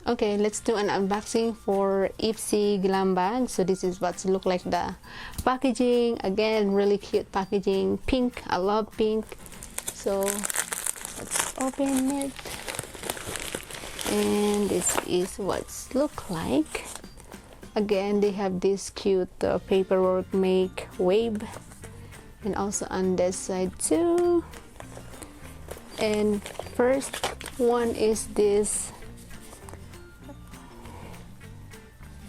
Okay, let's do an unboxing for Ipsy Glam bag. So this is what's look like the packaging. Again, really cute packaging. Pink, I love pink. So let's open it. And this is what's look like. Again, they have this cute paperwork make wave, and also on this side too. And first one is this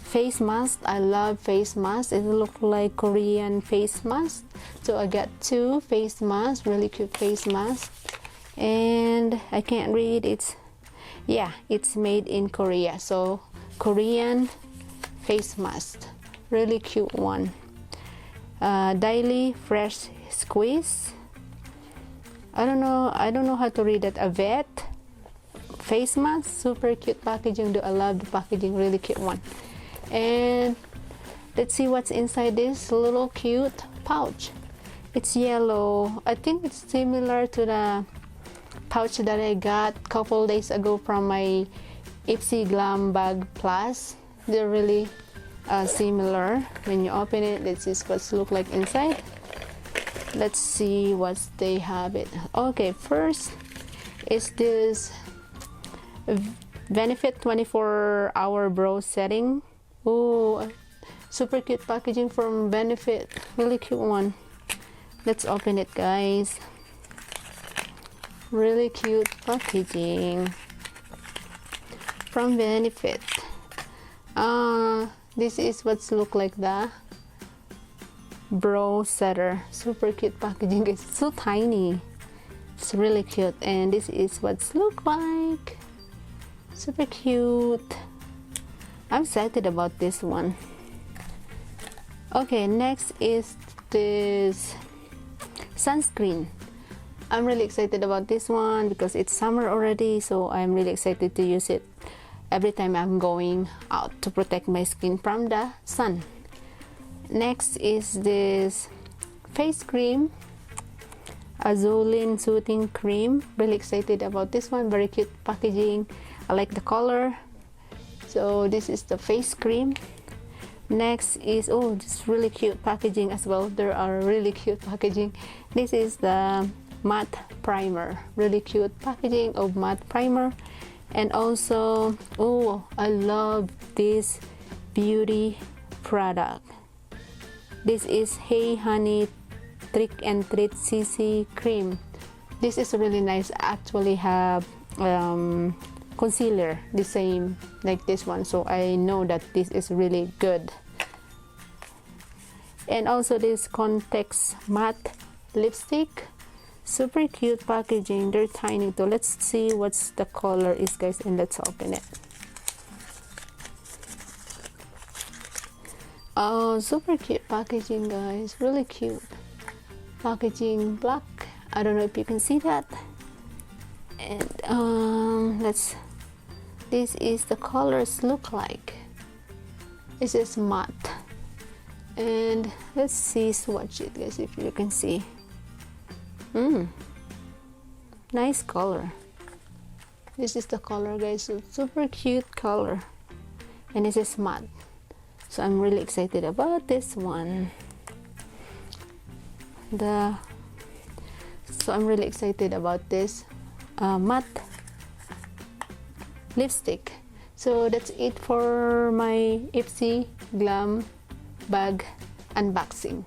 face mask. I love face masks. It look like Korean face mask. So I got two face masks, really cute face masks. And I can't read, it's made in Korea. So Korean face mask, really cute one. Daily fresh squeeze. I don't know how to read that. A vet face mask, super cute packaging. I love the packaging, really cute one. And let's see what's inside this little cute pouch. It's yellow. I think it's similar to the pouch that I got a couple days ago from my ipsyglambag plus. They're really similar. When you open it, let's see what's look like inside. Let's see what they have it. Okay, first is this Benefit 24-hour brow setting. Oh, super cute packaging from Benefit, really cute one. Let's open it, guys. Really cute packaging from Benefit. This is what's look like the brow setter. Super cute packaging. It's so tiny. It's really cute. And this is what's look like. Super cute. I'm excited about this one. Okay, next is this sunscreen. I'm really excited about this one because it's summer already, so I'm really excited to use it every time I'm going out to protect my skin from the sun. Next is this face cream, Azulene soothing cream. Really excited about this one. Very cute packaging. I like the color. So this is the face cream. Next is, oh, this really cute packaging as well. There are really cute packaging. This is the matte primer. Really cute packaging of matte primer. And also, oh, I love this beauty product. This is Hey Honey Trick and Treat CC cream. This is really nice. I actually have concealer the same like this one, so I know that this is really good. And also this Context matte lipstick, super cute packaging. They're tiny too. Let's see what's the color is, guys, and let's open it. Oh, super cute packaging, guys. Really cute packaging. Black. I don't know if you can see that. And this is the colors look like. This is matte. And let's see, swatch it, guys, if you can see. Nice color. This is the color, guys. So super cute color. And this is matte. So I'm really excited about this one. So I'm really excited about this matte lipstick. So that's it for my Ipsy Glam bag unboxing.